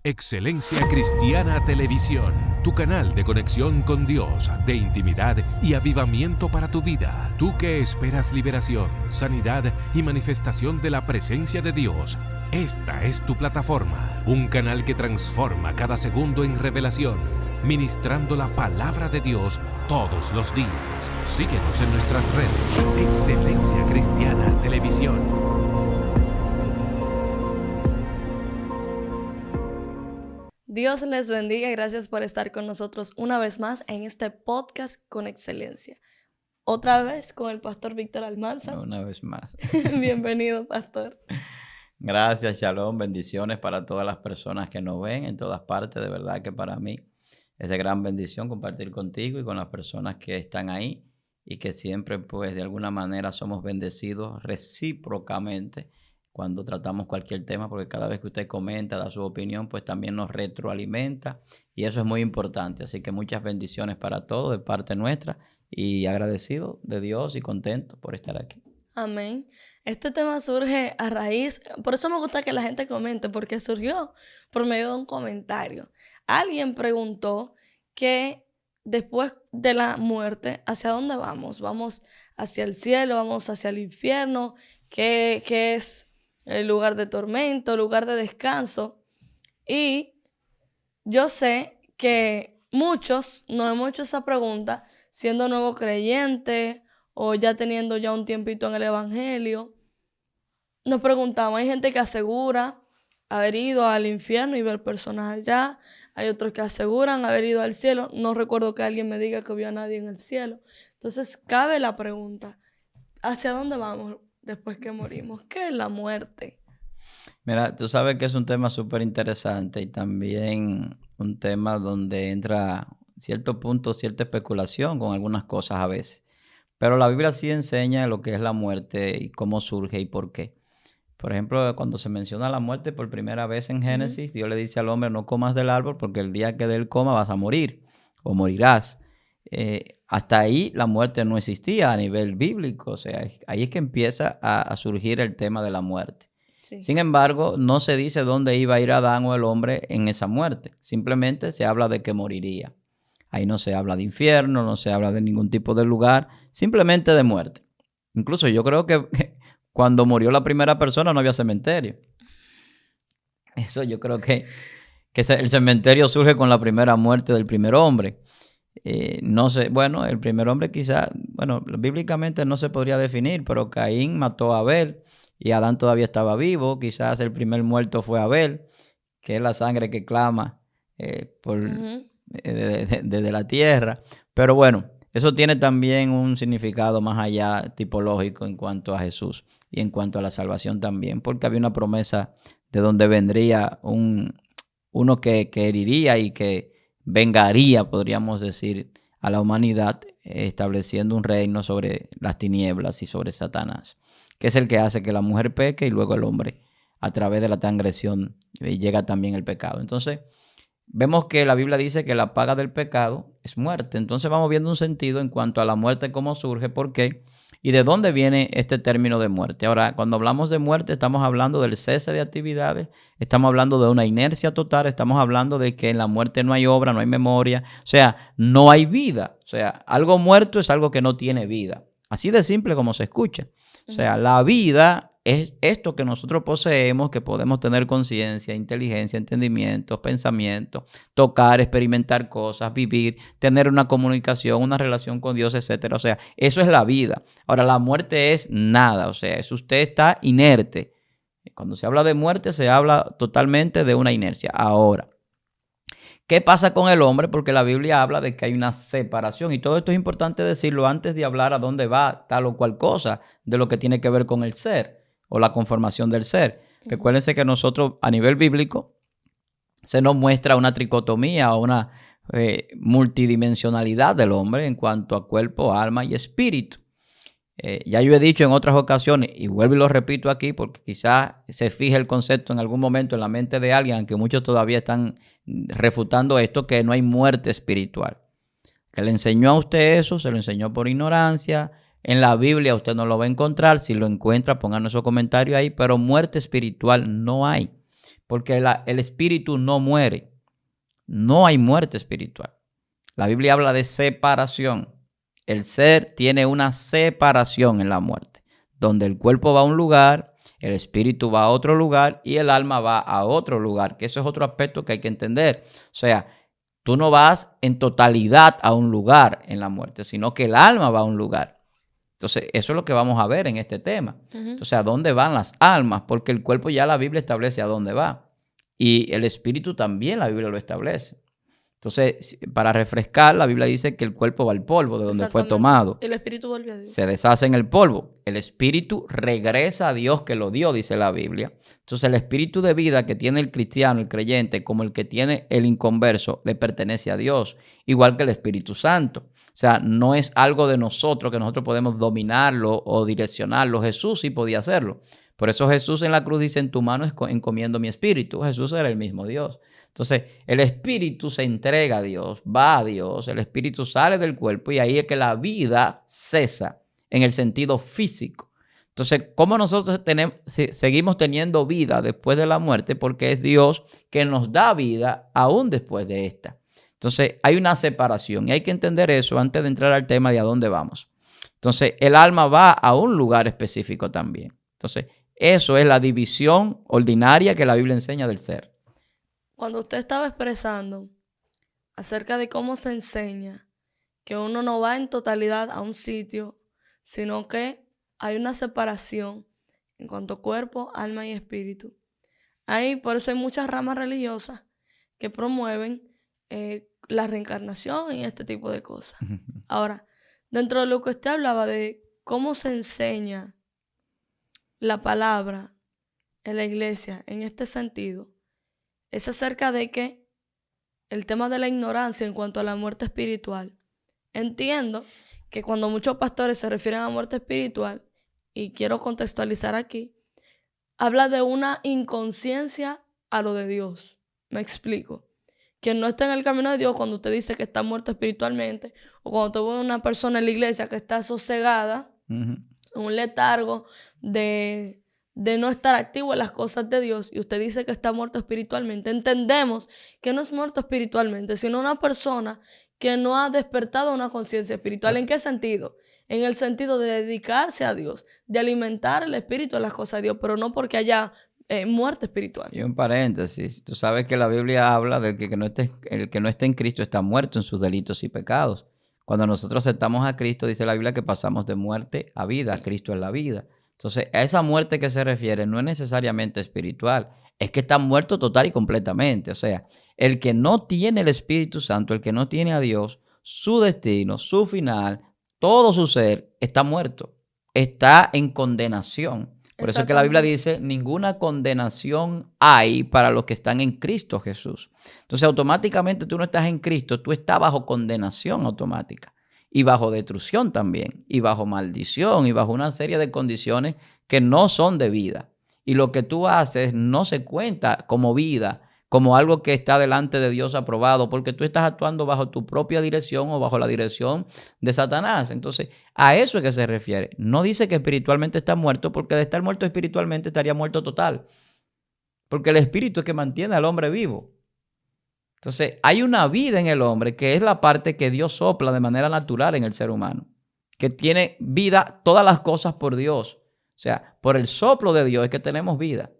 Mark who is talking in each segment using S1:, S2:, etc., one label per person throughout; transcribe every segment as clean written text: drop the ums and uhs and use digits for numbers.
S1: Excelencia Cristiana Televisión, tu canal de conexión con Dios, de intimidad y avivamiento para tu vida. Tú que esperas liberación, sanidad y manifestación de la presencia de Dios, esta es tu plataforma, un canal que transforma cada segundo en revelación, ministrando la palabra de Dios todos los días. Síguenos en nuestras redes. Excelencia Cristiana Televisión.
S2: Dios les bendiga y gracias por estar con nosotros una vez más en este podcast con excelencia. Otra vez con el pastor Víctor Almanza.
S3: Una vez más.
S2: Bienvenido, pastor.
S3: Gracias, Shalom. Bendiciones para todas las personas que nos ven en todas partes. De verdad que para mí es de gran bendición compartir contigo y con las personas que están ahí y que siempre, pues, de alguna manera somos bendecidos recíprocamente cuando tratamos cualquier tema, porque cada vez que usted comenta, da su opinión, pues también nos retroalimenta y eso es muy importante. Así que muchas bendiciones para todos de parte nuestra y agradecido de Dios y contento por estar aquí.
S2: Amén. Este tema surge a raíz, por eso me gusta que la gente comente, porque surgió por medio de un comentario. Alguien preguntó que después de la muerte, ¿hacia dónde vamos? ¿Vamos hacia el cielo? ¿Vamos hacia el infierno? ¿Qué es el lugar de tormento, el lugar de descanso? Y yo sé que muchos nos hemos hecho esa pregunta siendo nuevo creyente o ya teniendo ya un tiempito en el evangelio. Nos preguntamos, hay gente que asegura haber ido al infierno y ver personas allá. Hay otros que aseguran haber ido al cielo. No recuerdo que alguien me diga que vio a nadie en el cielo. Entonces cabe la pregunta, ¿hacia dónde vamos después que morimos? ¿Qué es la muerte?
S3: Mira, tú sabes que es un tema súper interesante y también un tema donde entra cierto punto, cierta especulación con algunas cosas a veces. Pero la Biblia sí enseña lo que es la muerte y cómo surge y por qué. Por ejemplo, cuando se menciona la muerte por primera vez en Génesis, Dios le dice al hombre, no comas del árbol porque el día que de él coma vas a morir o morirás. Hasta ahí la muerte no existía a nivel bíblico, o sea, ahí es que empieza a surgir el tema de la muerte.
S2: Sí.
S3: Sin embargo, no se dice dónde iba a ir Adán o el hombre en esa muerte, simplemente se habla de que moriría. Ahí no se habla de infierno, no se habla de ningún tipo de lugar, simplemente de muerte. Incluso yo creo que cuando murió la primera persona no había cementerio. Eso yo creo que el cementerio surge con la primera muerte del primer hombre. No sé, bueno, el primer hombre quizá, bueno, bíblicamente no se podría definir, pero Caín mató a Abel y Adán todavía estaba vivo. Quizás el primer muerto fue Abel, que es la sangre que clama desde la tierra. Pero bueno, eso tiene también un significado más allá tipológico en cuanto a Jesús y en cuanto a la salvación también, porque había una promesa de donde vendría uno que heriría y que vengaría, podríamos decir, a la humanidad, estableciendo un reino sobre las tinieblas y sobre Satanás, que es el que hace que la mujer peque y luego el hombre, a través de la transgresión, llega también el pecado. Entonces, vemos que la Biblia dice que la paga del pecado es muerte. Entonces vamos viendo un sentido en cuanto a la muerte, cómo surge, por qué y de dónde viene este término de muerte. Ahora, cuando hablamos de muerte, estamos hablando del cese de actividades, estamos hablando de una inercia total, estamos hablando de que en la muerte no hay obra, no hay memoria, o sea, no hay vida. O sea, algo muerto es algo que no tiene vida. Así de simple como se escucha. O sea, la vida es esto que nosotros poseemos, que podemos tener conciencia, inteligencia, entendimientos, pensamientos, tocar, experimentar cosas, vivir, tener una comunicación, una relación con Dios, etcétera. O sea, eso es la vida. Ahora, la muerte es nada, o sea, es usted está inerte. Cuando se habla de muerte, se habla totalmente de una inercia. Ahora, ¿qué pasa con el hombre? Porque la Biblia habla de que hay una separación y todo esto es importante decirlo antes de hablar a dónde va tal o cual cosa de lo que tiene que ver con el ser o la conformación del ser. Recuérdense que nosotros a nivel bíblico se nos muestra una tricotomía o una multidimensionalidad del hombre en cuanto a cuerpo, alma y espíritu. Ya yo he dicho en otras ocasiones, y vuelvo y lo repito aquí porque quizás se fije el concepto en algún momento en la mente de alguien, aunque muchos todavía están refutando esto, que no hay muerte espiritual. Que le enseñó a usted eso, se lo enseñó por ignorancia. En la Biblia usted no lo va a encontrar. Si lo encuentra, pónganos su comentario ahí. Pero muerte espiritual no hay. porque el espíritu no muere. No hay muerte espiritual. La Biblia habla de separación. El ser tiene una separación en la muerte, donde el cuerpo va a un lugar, el espíritu va a otro lugar y el alma va a otro lugar, que eso es otro aspecto que hay que entender. O sea, tú no vas en totalidad a un lugar en la muerte, sino que el alma va a un lugar. Entonces, eso es lo que vamos a ver en este tema. Entonces, ¿a dónde van las almas? Porque el cuerpo ya la Biblia establece a dónde va. Y el espíritu también la Biblia lo establece. Entonces, para refrescar, la Biblia dice que el cuerpo va al polvo de donde fue tomado.
S2: El espíritu vuelve a Dios.
S3: Se deshace en el polvo. El espíritu regresa a Dios que lo dio, dice la Biblia. Entonces, el espíritu de vida que tiene el cristiano, el creyente, como el que tiene el inconverso, le pertenece a Dios, igual que el Espíritu Santo. O sea, no es algo de nosotros que nosotros podemos dominarlo o direccionarlo. Jesús sí podía hacerlo. Por eso Jesús en la cruz dice, en tu mano encomiendo mi espíritu. Jesús era el mismo Dios. Entonces, el espíritu se entrega a Dios, va a Dios, el espíritu sale del cuerpo y ahí es que la vida cesa en el sentido físico. Entonces, ¿cómo nosotros seguimos teniendo vida después de la muerte? Porque es Dios que nos da vida aún después de esta. Entonces, hay una separación y hay que entender eso antes de entrar al tema de a dónde vamos. Entonces, el alma va a un lugar específico también. Entonces, eso es la división ordinaria que la Biblia enseña del ser.
S2: Cuando usted estaba expresando acerca de cómo se enseña que uno no va en totalidad a un sitio, sino que hay una separación en cuanto a cuerpo, alma y espíritu. Por eso hay muchas ramas religiosas que promueven la reencarnación y este tipo de cosas. Ahora, dentro de lo que usted hablaba de cómo se enseña la palabra en la iglesia en este sentido, es acerca de que el tema de la ignorancia en cuanto a la muerte espiritual. Entiendo que cuando muchos pastores se refieren a muerte espiritual, y quiero contextualizar aquí, habla de una inconsciencia a lo de Dios. Me explico. Quien no está en el camino de Dios, cuando usted dice que está muerto espiritualmente, o cuando usted ve una persona en la iglesia que está sosegada, en un letargo de no estar activo en las cosas de Dios, y usted dice que está muerto espiritualmente, entendemos que no es muerto espiritualmente, sino una persona que no ha despertado una conciencia espiritual. ¿En qué sentido? En el sentido de dedicarse a Dios, de alimentar el espíritu de las cosas de Dios, pero no porque haya muerte espiritual.
S3: Y un paréntesis, tú sabes que la Biblia habla de que el que no esté en Cristo está muerto en sus delitos y pecados. Cuando nosotros aceptamos a Cristo, dice la Biblia que pasamos de muerte a vida, Cristo es la vida. Entonces, a esa muerte que se refiere no es necesariamente espiritual, es que está muerto total y completamente. O sea, el que no tiene el Espíritu Santo, el que no tiene a Dios, su destino, su final, todo su ser está muerto, está en condenación. Por eso es que la Biblia dice, ninguna condenación hay para los que están en Cristo Jesús. Entonces, automáticamente tú no estás en Cristo, tú estás bajo condenación automática. Y bajo destrucción también, y bajo maldición, y bajo una serie de condiciones que no son de vida. Y lo que tú haces no se cuenta como vida, como algo que está delante de Dios aprobado, porque tú estás actuando bajo tu propia dirección o bajo la dirección de Satanás. Entonces, a eso es que se refiere. No dice que espiritualmente está muerto, porque de estar muerto espiritualmente estaría muerto total. Porque el espíritu es que mantiene al hombre vivo. Entonces, hay una vida en el hombre que es la parte que Dios sopla de manera natural en el ser humano, que tiene vida todas las cosas por Dios. O sea, por el soplo de Dios es que tenemos vida.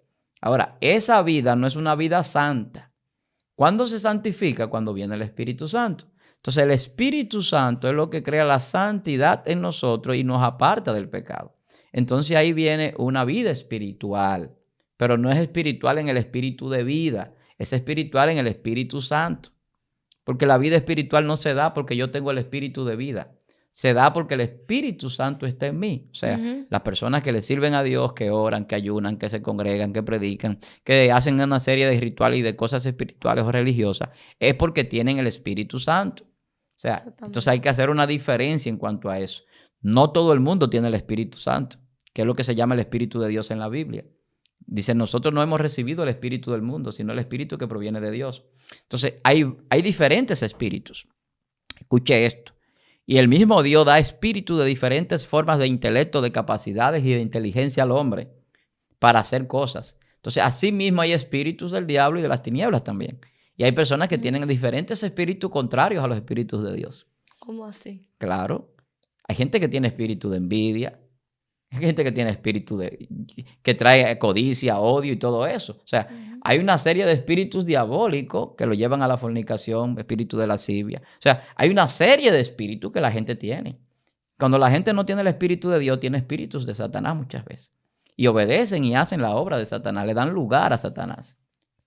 S3: Ahora, esa vida no es una vida santa. ¿Cuándo se santifica? Cuando viene el Espíritu Santo. Entonces, el Espíritu Santo es lo que crea la santidad en nosotros y nos aparta del pecado. Entonces, ahí viene una vida espiritual, pero no es espiritual en el espíritu de vida. Es espiritual en el Espíritu Santo. Porque la vida espiritual no se da porque yo tengo el espíritu de vida. Se da porque el Espíritu Santo está en mí. O sea, las personas que le sirven a Dios, que oran, que ayunan, que se congregan, que predican, que hacen una serie de rituales y de cosas espirituales o religiosas, es porque tienen el Espíritu Santo. O sea, entonces hay que hacer una diferencia en cuanto a eso. No todo el mundo tiene el Espíritu Santo, que es lo que se llama el Espíritu de Dios en la Biblia. Dice, nosotros no hemos recibido el espíritu del mundo, sino el espíritu que proviene de Dios. Entonces, hay diferentes espíritus. Escuche esto. Y el mismo Dios da espíritu de diferentes formas de intelecto, de capacidades y de inteligencia al hombre para hacer cosas. Entonces, así mismo hay espíritus del diablo y de las tinieblas también. Y hay personas que tienen diferentes espíritus contrarios a los espíritus de Dios.
S2: ¿Cómo así?
S3: Claro. Hay gente que tiene espíritu de envidia. Hay gente que tiene espíritu que trae codicia, odio y todo eso. O sea, hay una serie de espíritus diabólicos que lo llevan a la fornicación, espíritu de lascivia. O sea, hay una serie de espíritus que la gente tiene. Cuando la gente no tiene el espíritu de Dios, tiene espíritus de Satanás muchas veces. Y obedecen y hacen la obra de Satanás, le dan lugar a Satanás.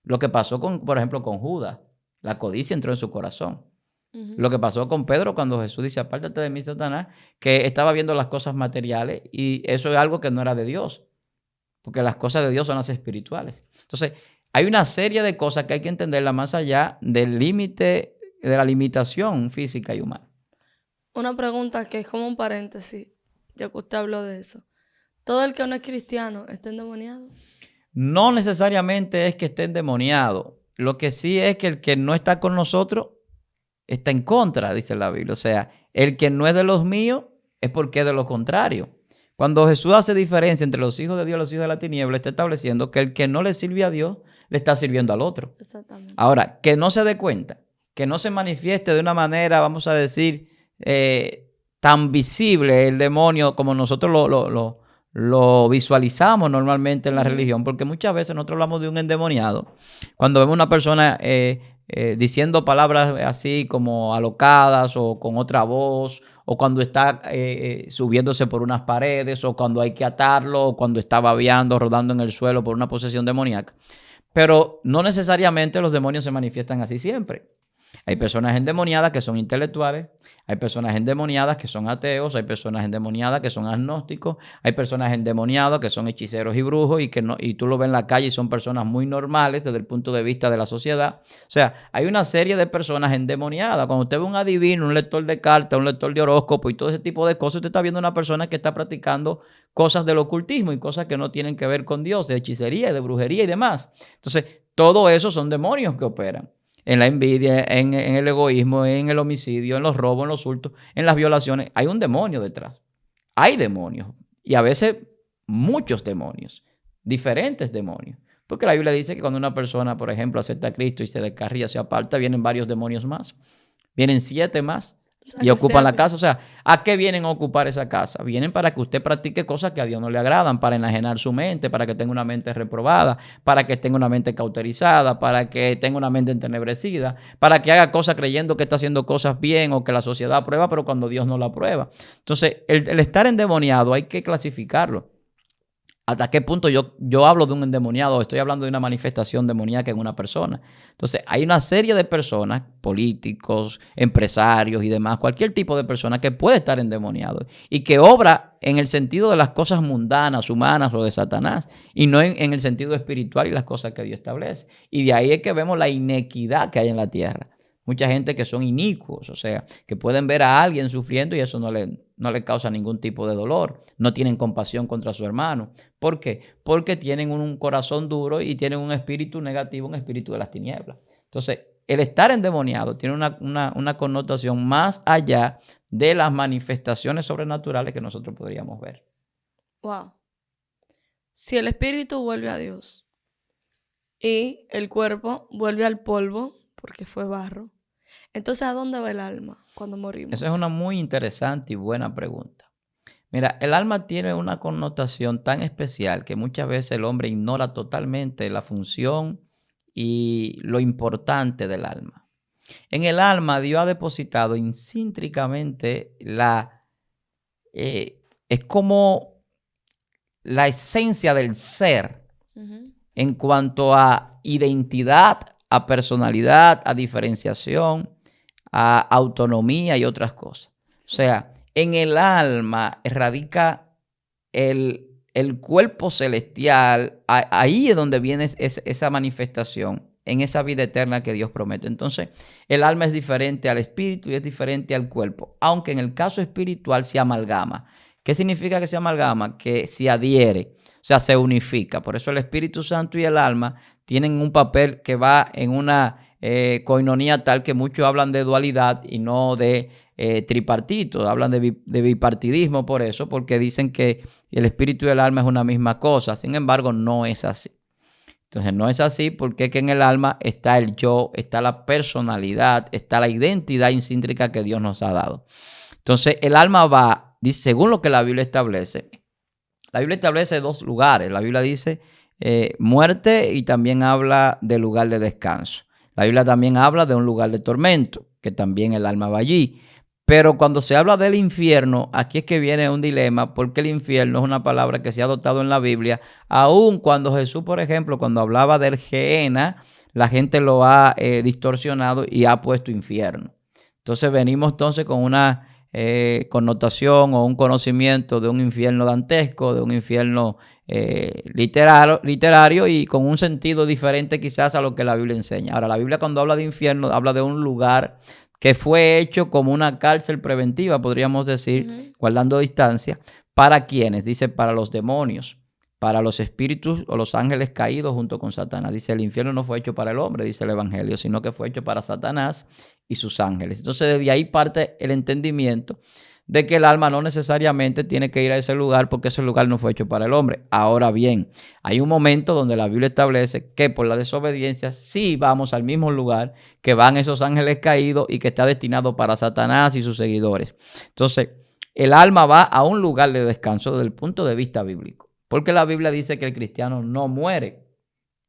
S3: Lo que pasó, por ejemplo, con Judas. La codicia entró en su corazón. Lo que pasó con Pedro cuando Jesús dice, apártate de mí, Satanás, que estaba viendo las cosas materiales y eso es algo que no era de Dios, porque las cosas de Dios son las espirituales. Entonces, hay una serie de cosas que hay que entenderla más allá del límite, de la limitación física y humana.
S2: Una pregunta que es como un paréntesis, ya que usted habló de eso. ¿Todo el que no es cristiano está endemoniado?
S3: No necesariamente es que esté endemoniado. Lo que sí es que el que no está con nosotros está en contra, dice la Biblia. O sea, el que no es de los míos es porque es de lo contrario. Cuando Jesús hace diferencia entre los hijos de Dios y los hijos de la tiniebla, está estableciendo que el que no le sirve a Dios, le está sirviendo al otro.
S2: Exactamente.
S3: Ahora, que no se dé cuenta, que no se manifieste de una manera, vamos a decir, tan visible el demonio como nosotros lo visualizamos normalmente en la religión, porque muchas veces nosotros hablamos de un endemoniado. Cuando vemos una persona diciendo palabras así como alocadas o con otra voz, o cuando está subiéndose por unas paredes, o cuando hay que atarlo, o cuando está babeando, rodando en el suelo por una posesión demoníaca. Pero no necesariamente los demonios se manifiestan así siempre. Hay personas endemoniadas que son intelectuales, hay personas endemoniadas que son ateos, hay personas endemoniadas que son agnósticos, hay personas endemoniadas que son hechiceros y brujos y tú lo ves en la calle y son personas muy normales desde el punto de vista de la sociedad. O sea, hay una serie de personas endemoniadas. Cuando usted ve un adivino, un lector de cartas, un lector de horóscopo y todo ese tipo de cosas, usted está viendo una persona que está practicando cosas del ocultismo y cosas que no tienen que ver con Dios, de hechicería, de brujería y demás. Entonces, todo eso son demonios que operan. En la envidia, en el egoísmo, en el homicidio, en los robos, en los hurtos, en las violaciones. Hay un demonio detrás. Hay demonios. Y a veces muchos demonios. Diferentes demonios. Porque la Biblia dice que cuando una persona, por ejemplo, acepta a Cristo y se descarría, se aparta, vienen varios demonios más. Vienen 7 más. Y ocupan la casa. O sea, ¿a qué vienen a ocupar esa casa? Vienen para que usted practique cosas que a Dios no le agradan, para enajenar su mente, para que tenga una mente reprobada, para que tenga una mente cauterizada, para que tenga una mente entenebrecida, para que haga cosas creyendo que está haciendo cosas bien o que la sociedad aprueba, pero cuando Dios no la aprueba. Entonces, el estar endemoniado hay que clasificarlo. ¿Hasta qué punto yo hablo de un endemoniado? Estoy hablando de una manifestación demoníaca en una persona. Entonces, hay una serie de personas, políticos, empresarios y demás, cualquier tipo de persona que puede estar endemoniado y que obra en el sentido de las cosas mundanas, humanas o de Satanás y no en el sentido espiritual y las cosas que Dios establece. Y de ahí es que vemos la inequidad que hay en la tierra. Mucha gente que son inicuos, o sea, que pueden ver a alguien sufriendo y eso no le causa ningún tipo de dolor. No tienen compasión contra su hermano. ¿Por qué? Porque tienen un corazón duro y tienen un espíritu negativo, un espíritu de las tinieblas. Entonces, el estar endemoniado tiene una connotación más allá de las manifestaciones sobrenaturales que nosotros podríamos ver.
S2: Wow. Si el espíritu vuelve a Dios y el cuerpo vuelve al polvo porque fue barro, entonces ¿a dónde va el alma cuando morimos?
S3: Esa es una muy interesante y buena pregunta. Mira, el alma tiene una connotación tan especial que muchas veces el hombre ignora totalmente la función y lo importante del alma. En el alma Dios ha depositado intrínsecamente es como la esencia del ser en cuanto a identidad, a personalidad, a diferenciación, a autonomía y otras cosas. O sea, en el alma radica el cuerpo celestial. Ahí es donde viene esa manifestación, en esa vida eterna que Dios promete. Entonces, el alma es diferente al espíritu y es diferente al cuerpo, aunque en el caso espiritual se amalgama. ¿Qué significa que se amalgama? Que se adhiere, o sea, se unifica. Por eso el Espíritu Santo y el alma tienen un papel que va en una coinonía tal que muchos hablan de dualidad y no de tripartito. Hablan de bipartidismo por eso, porque dicen que el espíritu y el alma es una misma cosa. Sin embargo, no es así. Entonces no es así, porque es que en el alma está el yo, está la personalidad, está la identidad intrínseca que Dios nos ha dado. Entonces el alma va, dice, según lo que la Biblia establece dos lugares. La Biblia dice muerte y también habla del lugar de descanso. La Biblia también habla de un lugar de tormento, que también el alma va allí. Pero cuando se habla del infierno, aquí es que viene un dilema, porque el infierno es una palabra que se ha adoptado en la Biblia, aun cuando Jesús, por ejemplo, cuando hablaba del Gehenna, la gente lo ha distorsionado y ha puesto infierno. Entonces venimos entonces con una connotación o un conocimiento de un infierno dantesco, de un infierno literario y con un sentido diferente quizás a lo que la Biblia enseña. Ahora, la Biblia cuando habla de infierno habla de un lugar que fue hecho como una cárcel preventiva, podríamos decir, guardando distancia. ¿Para quiénes? Dice, para los demonios, para los espíritus o los ángeles caídos junto con Satanás. Dice, el infierno no fue hecho para el hombre, dice el Evangelio, sino que fue hecho para Satanás y sus ángeles. Entonces, desde ahí parte el entendimiento de que el alma no necesariamente tiene que ir a ese lugar porque ese lugar no fue hecho para el hombre. Ahora bien, hay un momento donde la Biblia establece que por la desobediencia sí vamos al mismo lugar que van esos ángeles caídos y que está destinado para Satanás y sus seguidores. Entonces, el alma va a un lugar de descanso desde el punto de vista bíblico, porque la Biblia dice que el cristiano no muere.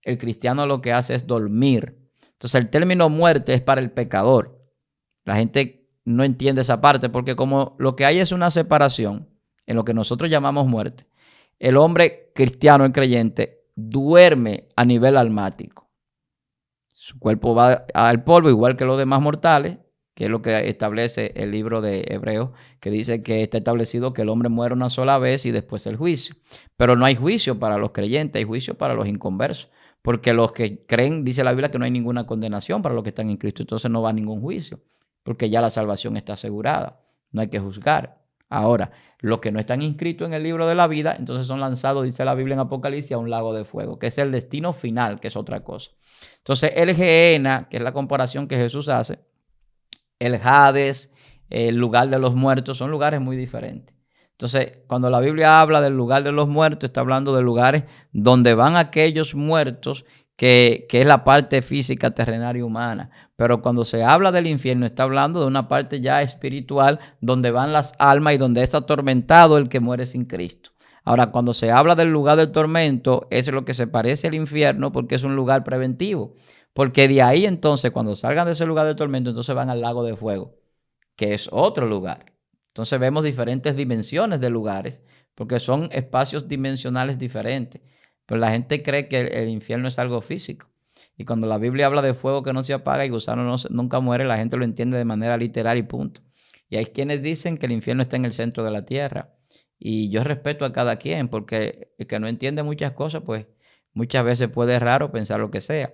S3: El cristiano lo que hace es dormir. Entonces, el término muerte es para el pecador. La gente no entiende esa parte porque como lo que hay es una separación en lo que nosotros llamamos muerte, el hombre cristiano, el creyente, duerme a nivel almático. Su cuerpo va al polvo igual que los demás mortales, que es lo que establece el libro de Hebreos, que dice que está establecido que el hombre muere una sola vez y después el juicio. Pero no hay juicio para los creyentes, hay juicio para los inconversos. Porque los que creen, dice la Biblia, que no hay ninguna condenación para los que están en Cristo. Entonces no va a ningún juicio, porque ya la salvación está asegurada. No hay que juzgar. Ahora, los que no están inscritos en el libro de la vida, entonces son lanzados, dice la Biblia en Apocalipsis, a un lago de fuego, que es el destino final, que es otra cosa. Entonces, el Gehenna, que es la comparación que Jesús hace, el Hades, el lugar de los muertos, son lugares muy diferentes. Entonces, cuando la Biblia habla del lugar de los muertos, está hablando de lugares donde van aquellos muertos que es la parte física, terrenal y humana. Pero cuando se habla del infierno, está hablando de una parte ya espiritual donde van las almas y donde es atormentado el que muere sin Cristo. Ahora, cuando se habla del lugar del tormento, es lo que se parece al infierno porque es un lugar preventivo. Porque de ahí entonces, cuando salgan de ese lugar del tormento, entonces van al lago de fuego, que es otro lugar. Entonces vemos diferentes dimensiones de lugares porque son espacios dimensionales diferentes. Pero la gente cree que el infierno es algo físico. Y cuando la Biblia habla de fuego que no se apaga y gusano nunca muere, la gente lo entiende de manera literal y punto. Y hay quienes dicen que el infierno está en el centro de la tierra. Y yo respeto a cada quien, porque el que no entiende muchas cosas, pues muchas veces puede raro pensar lo que sea.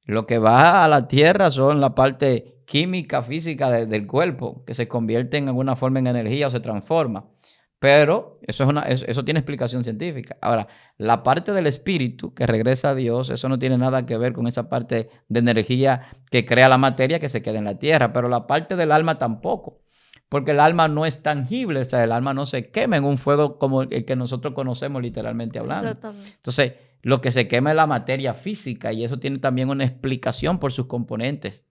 S3: Lo que va a la tierra son la parte química, física del cuerpo, que se convierte en alguna forma en energía o se transforma. Pero eso tiene explicación científica. Ahora, la parte del espíritu que regresa a Dios, eso no tiene nada que ver con esa parte de energía que crea la materia que se queda en la tierra. Pero la parte del alma tampoco, porque el alma no es tangible, o sea, el alma no se quema en un fuego como el que nosotros conocemos literalmente hablando.
S2: Exactamente.
S3: Entonces, lo que se quema es la materia física y eso tiene también una explicación por sus componentes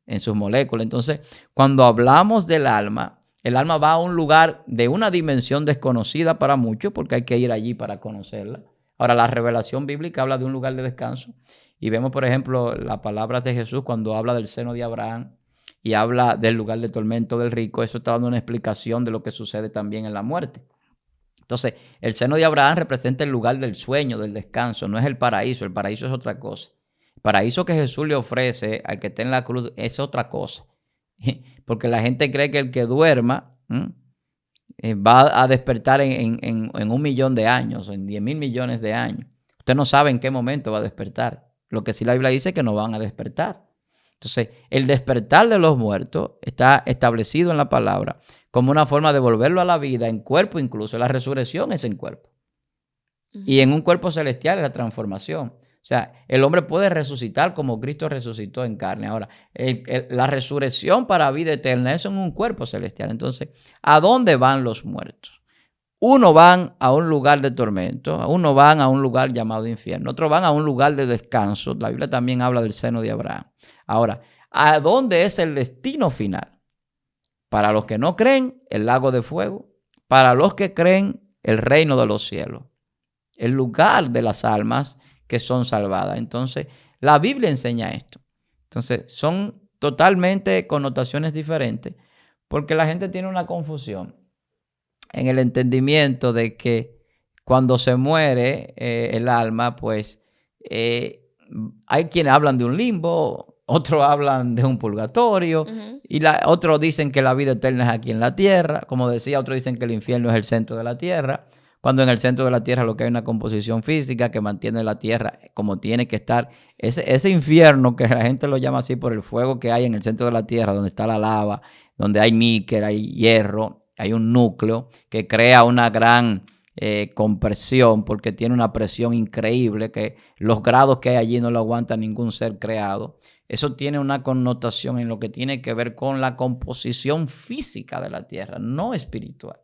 S3: en sus moléculas. Entonces, cuando hablamos del alma, el alma va a un lugar de una dimensión desconocida para muchos porque hay que ir allí para conocerla. Ahora, la revelación bíblica habla de un lugar de descanso y vemos, por ejemplo, las palabras de Jesús cuando habla del seno de Abraham y habla del lugar de tormento del rico. Eso está dando una explicación de lo que sucede también en la muerte. Entonces, el seno de Abraham representa el lugar del sueño, del descanso, no es el paraíso es otra cosa. El paraíso que Jesús le ofrece al que está en la cruz es otra cosa. Porque la gente cree que el que duerma va a despertar en 1.000.000 de años o en 10.000 millones de años. Usted no sabe en qué momento va a despertar. Lo que sí la Biblia dice es que no van a despertar. Entonces, el despertar de los muertos está establecido en la palabra como una forma de volverlo a la vida en cuerpo incluso. La resurrección es en cuerpo. Y en un cuerpo celestial es la transformación. O sea, el hombre puede resucitar como Cristo resucitó en carne. Ahora, la resurrección para vida eterna es en un cuerpo celestial. Entonces, ¿a dónde van los muertos? Uno van a un lugar de tormento, uno van a un lugar llamado infierno, otros van a un lugar de descanso. La Biblia también habla del seno de Abraham. Ahora, ¿a dónde es el destino final? Para los que no creen, el lago de fuego. Para los que creen, el reino de los cielos. El lugar de las almas que son salvadas. Entonces, la Biblia enseña esto. Entonces, son totalmente connotaciones diferentes porque la gente tiene una confusión en el entendimiento de que cuando se muere el alma, pues hay quienes hablan de un limbo, otros hablan de un purgatorio, y otros dicen que la vida eterna es aquí en la tierra. Como decía, otros dicen que el infierno es el centro de la tierra, cuando en el centro de la tierra lo que hay es una composición física que mantiene la tierra como tiene que estar. Ese infierno, que la gente lo llama así por el fuego que hay en el centro de la tierra, donde está la lava, donde hay níquel, hay hierro, hay un núcleo que crea una gran compresión porque tiene una presión increíble que los grados que hay allí no lo aguanta ningún ser creado. Eso tiene una connotación en lo que tiene que ver con la composición física de la tierra, no espiritual.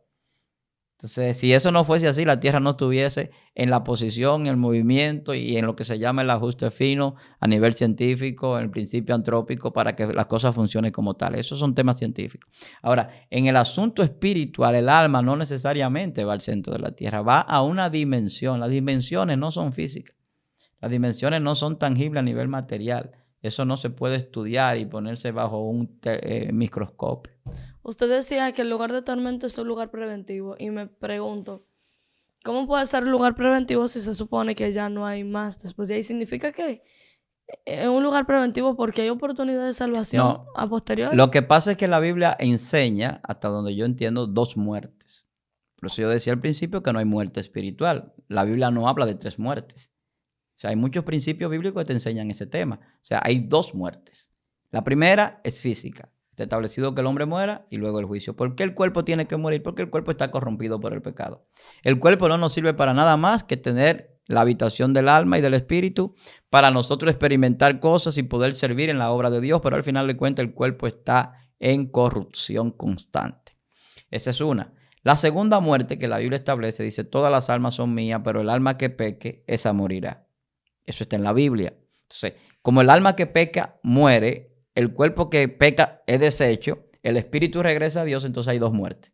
S3: Entonces, si eso no fuese así, la tierra no estuviese en la posición, en el movimiento y en lo que se llama el ajuste fino a nivel científico, en el principio antrópico, para que las cosas funcionen como tal. Esos son temas científicos. Ahora, en el asunto espiritual, el alma no necesariamente va al centro de la tierra, va a una dimensión. Las dimensiones no son físicas. Las dimensiones no son tangibles a nivel material. Eso no se puede estudiar y ponerse bajo un microscopio.
S2: Usted decía que el lugar de tormento es un lugar preventivo y me pregunto, ¿cómo puede ser un lugar preventivo si se supone que ya no hay más después de ahí? ¿Significa que es un lugar preventivo porque hay oportunidad de salvación a posteriori?
S3: Lo que pasa es que la Biblia enseña, hasta donde yo entiendo, 2 muertes. Por eso yo decía al principio que no hay muerte espiritual. La Biblia no habla de 3 muertes. O sea, hay muchos principios bíblicos que te enseñan ese tema. O sea, hay 2 muertes. La primera es física. Está establecido que el hombre muera y luego el juicio. ¿Por qué el cuerpo tiene que morir? Porque el cuerpo está corrompido por el pecado. El cuerpo no nos sirve para nada más que tener la habitación del alma y del espíritu para nosotros experimentar cosas y poder servir en la obra de Dios, pero al final de cuentas el cuerpo está en corrupción constante. Esa es una. La segunda muerte que la Biblia establece dice, todas las almas son mías, pero el alma que peque, esa morirá. Eso está en la Biblia. Entonces, como el alma que peca muere, el cuerpo que peca es deshecho, el espíritu regresa a Dios, entonces hay 2 muertes.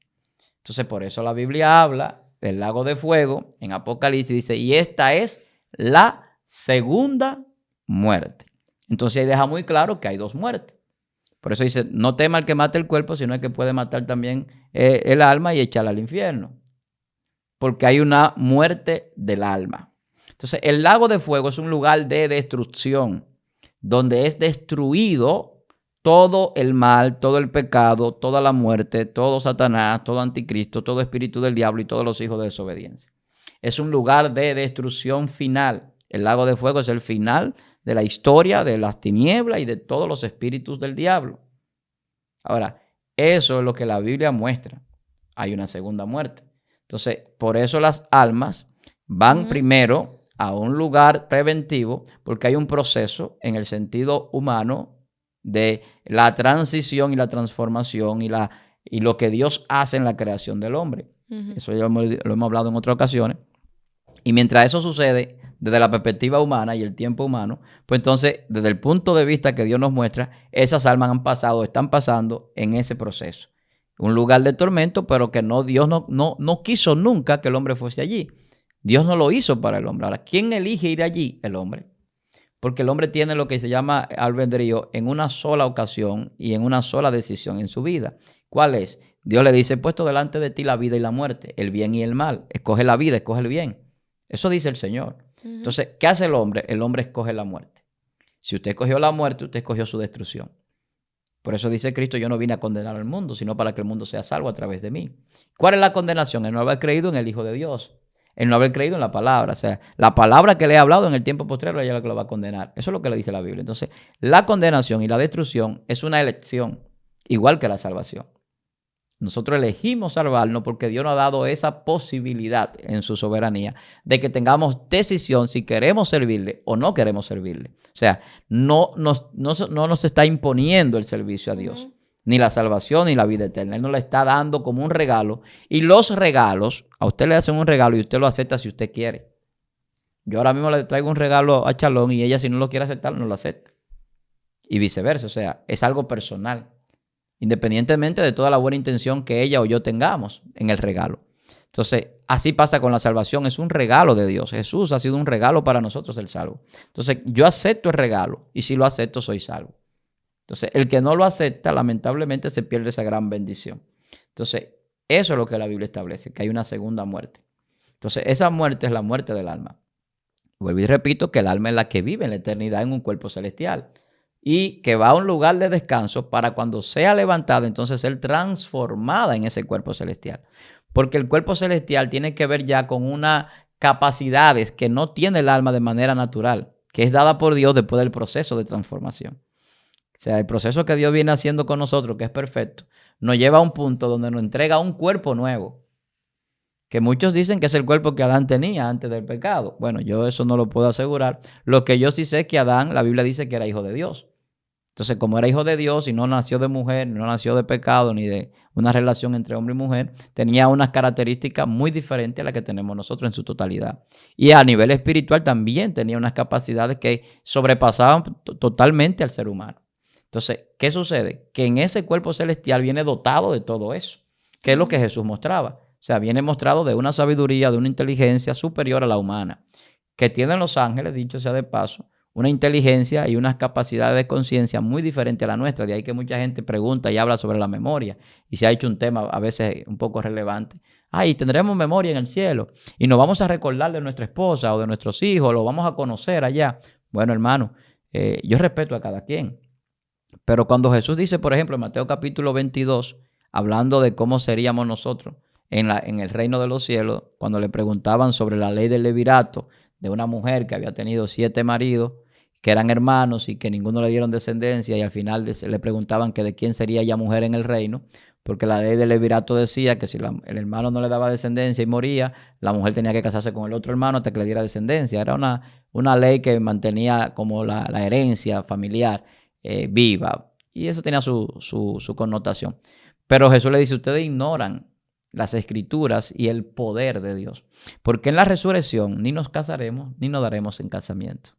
S3: Entonces, por eso la Biblia habla del lago de fuego en Apocalipsis, dice, y esta es la segunda muerte. Entonces ahí deja muy claro que hay 2 muertes. Por eso dice, no tema el que mate el cuerpo, sino el que puede matar también el alma y echarla al infierno. Porque hay una muerte del alma. Entonces, el lago de fuego es un lugar de destrucción, donde es destruido todo el mal, todo el pecado, toda la muerte, todo Satanás, todo anticristo, todo espíritu del diablo y todos los hijos de desobediencia. Es un lugar de destrucción final. El lago de fuego es el final de la historia de las tinieblas y de todos los espíritus del diablo. Ahora, eso es lo que la Biblia muestra. Hay una segunda muerte. Entonces, por eso las almas van primero a un lugar preventivo, porque hay un proceso en el sentido humano de la transición y la transformación y lo que Dios hace en la creación del hombre. Eso ya lo hemos hablado en otras ocasiones. Y mientras eso sucede desde la perspectiva humana y el tiempo humano, pues entonces, desde el punto de vista que Dios nos muestra, esas almas han pasado, están pasando en ese proceso. Un lugar de tormento, pero que Dios no quiso nunca que el hombre fuese allí. Dios no lo hizo para el hombre. Ahora, ¿quién elige ir allí? El hombre. Porque el hombre tiene lo que se llama albedrío en una sola ocasión y en una sola decisión en su vida. ¿Cuál es? Dios le dice, he puesto delante de ti la vida y la muerte, el bien y el mal. Escoge la vida, escoge el bien. Eso dice el Señor. Entonces, ¿qué hace el hombre? El hombre escoge la muerte. Si usted escogió la muerte, usted escogió su destrucción. Por eso dice Cristo, yo no vine a condenar al mundo, sino para que el mundo sea salvo a través de mí. ¿Cuál es la condenación? El no haber creído en el Hijo de Dios. El no haber creído en la palabra. O sea, la palabra que le he hablado en el tiempo posterior, ella es la que lo va a condenar. Eso es lo que le dice la Biblia. Entonces, la condenación y la destrucción es una elección, igual que la salvación. Nosotros elegimos salvarnos porque Dios nos ha dado esa posibilidad en su soberanía de que tengamos decisión si queremos servirle o no queremos servirle. O sea, no nos está imponiendo el servicio a Dios. ni la salvación, ni la vida eterna. Él nos la está dando como un regalo. Y los regalos, a usted le hacen un regalo y usted lo acepta si usted quiere. Yo ahora mismo le traigo un regalo a Chalón y ella, si no lo quiere aceptar, no lo acepta. Y viceversa, o sea, es algo personal, independientemente de toda la buena intención que ella o yo tengamos en el regalo. Entonces, así pasa con la salvación, es un regalo de Dios. Jesús ha sido un regalo para nosotros el salvo. Entonces, yo acepto el regalo y si lo acepto, soy salvo. Entonces, el que no lo acepta, lamentablemente, se pierde esa gran bendición. Entonces, eso es lo que la Biblia establece, que hay una segunda muerte. Entonces, esa muerte es la muerte del alma. Vuelvo y repito que el alma es la que vive en la eternidad en un cuerpo celestial y que va a un lugar de descanso para cuando sea levantada, entonces ser transformada en ese cuerpo celestial. Porque el cuerpo celestial tiene que ver ya con unas capacidades que no tiene el alma de manera natural, que es dada por Dios después del proceso de transformación. O sea, el proceso que Dios viene haciendo con nosotros, que es perfecto, nos lleva a un punto donde nos entrega un cuerpo nuevo, que muchos dicen que es el cuerpo que Adán tenía antes del pecado. Bueno, yo eso no lo puedo asegurar. Lo que yo sí sé es que Adán, la Biblia dice que era hijo de Dios. Entonces, como era hijo de Dios y no nació de mujer, no nació de pecado, ni de una relación entre hombre y mujer, tenía unas características muy diferentes a las que tenemos nosotros en su totalidad. Y a nivel espiritual también tenía unas capacidades que sobrepasaban totalmente al ser humano. Entonces, ¿qué sucede? Que en ese cuerpo celestial viene dotado de todo eso, que es lo que Jesús mostraba. O sea, viene mostrado de una sabiduría, de una inteligencia superior a la humana, que tienen los ángeles, dicho sea de paso, una inteligencia y unas capacidades de conciencia muy diferentes a la nuestra. De ahí que mucha gente pregunta y habla sobre la memoria. Y se ha hecho un tema a veces un poco relevante. Ay, tendremos memoria en el cielo y nos vamos a recordar de nuestra esposa o de nuestros hijos, lo vamos a conocer allá. Bueno, hermano, yo respeto a cada quien. Pero cuando Jesús dice, por ejemplo, en Mateo capítulo 22, hablando de cómo seríamos nosotros en el reino de los cielos, cuando le preguntaban sobre la ley del levirato de una mujer que había tenido 7 maridos, que eran hermanos y que ninguno le dieron descendencia, y al final le preguntaban que de quién sería ella mujer en el reino, porque la ley del levirato decía que si el hermano no le daba descendencia y moría, la mujer tenía que casarse con el otro hermano hasta que le diera descendencia. Era una ley que mantenía como la herencia familiar viva, y eso tenía su connotación. Pero Jesús le dice, ustedes ignoran las escrituras y el poder de Dios, porque en la resurrección ni nos casaremos ni nos daremos en casamiento,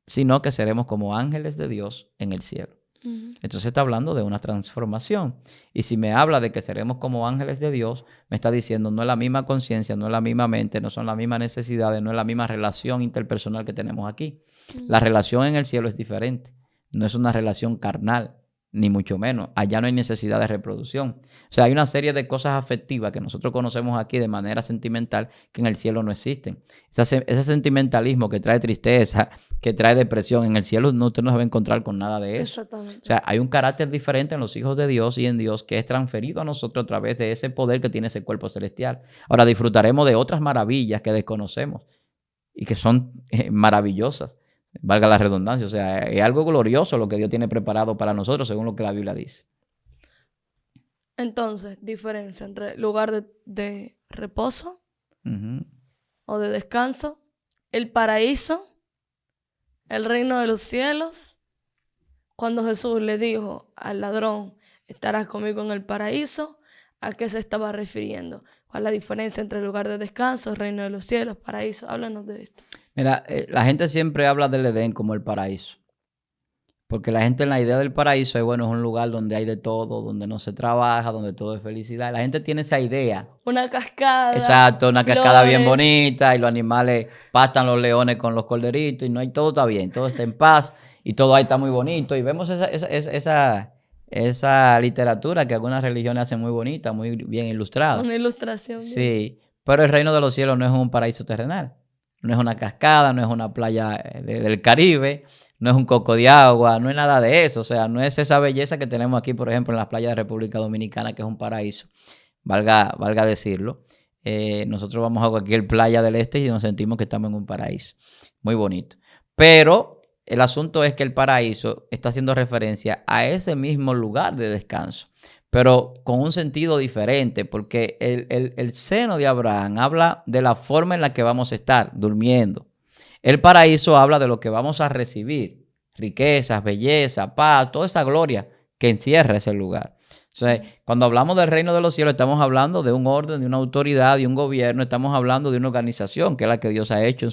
S3: sino que seremos como ángeles de Dios en el cielo. Entonces está hablando de una transformación. Y si me habla de que seremos como ángeles de Dios, me está diciendo no es la misma conciencia, no es la misma mente, no son las mismas necesidades, no es la misma relación interpersonal que tenemos aquí. La relación en el cielo es diferente. No es una relación carnal, ni mucho menos. Allá no hay necesidad de reproducción. O sea, hay una serie de cosas afectivas que nosotros conocemos aquí de manera sentimental que en el cielo no existen. Ese sentimentalismo que trae tristeza, que trae depresión, en el cielo usted no se va a encontrar con nada de eso.
S2: Exactamente.
S3: O sea, hay un carácter diferente en los hijos de Dios y en Dios que es transferido a nosotros a través de ese poder que tiene ese cuerpo celestial. Ahora disfrutaremos de otras maravillas que desconocemos y que son maravillosas. Valga la redundancia, o sea, es algo glorioso lo que Dios tiene preparado para nosotros según lo que la Biblia dice.
S2: Entonces, diferencia entre lugar de reposo o de descanso, el paraíso, el reino de los cielos. Cuando Jesús le dijo al ladrón, estarás conmigo en el paraíso, ¿a qué se estaba refiriendo? ¿Cuál es la diferencia entre el lugar de descanso, el reino de los cielos, paraíso? Háblanos de esto.
S3: Mira, la gente siempre habla del Edén como el paraíso. Porque la gente en la idea del paraíso es, bueno, es un lugar donde hay de todo, donde no se trabaja, donde todo es felicidad. La gente tiene esa idea.
S2: Una cascada.
S3: Exacto, una
S2: flores.
S3: cascada bien bonita y los animales pastan los leones con los corderitos y no hay, todo está bien, todo está en paz y todo ahí está muy bonito. Y vemos esa literatura que algunas religiones hacen muy bonita, muy bien ilustrada.
S2: Una ilustración.
S3: Sí, pero el reino de los cielos no es un paraíso terrenal. No es una cascada, no es una playa del Caribe, no es un coco de agua, no es nada de eso. O sea, no es esa belleza que tenemos aquí, por ejemplo, en las playas de República Dominicana, que es un paraíso, valga decirlo. Nosotros vamos a cualquier playa del este y nos sentimos que estamos en un paraíso. Muy bonito. Pero el asunto es que el paraíso está haciendo referencia a ese mismo lugar de descanso, pero con un sentido diferente, porque el seno de Abraham habla de la forma en la que vamos a estar durmiendo. El paraíso habla de lo que vamos a recibir, riquezas, belleza, paz, toda esa gloria que encierra ese lugar. Entonces, cuando hablamos del reino de los cielos, estamos hablando de un orden, de una autoridad, de un gobierno, estamos hablando de una organización que es la que Dios ha hecho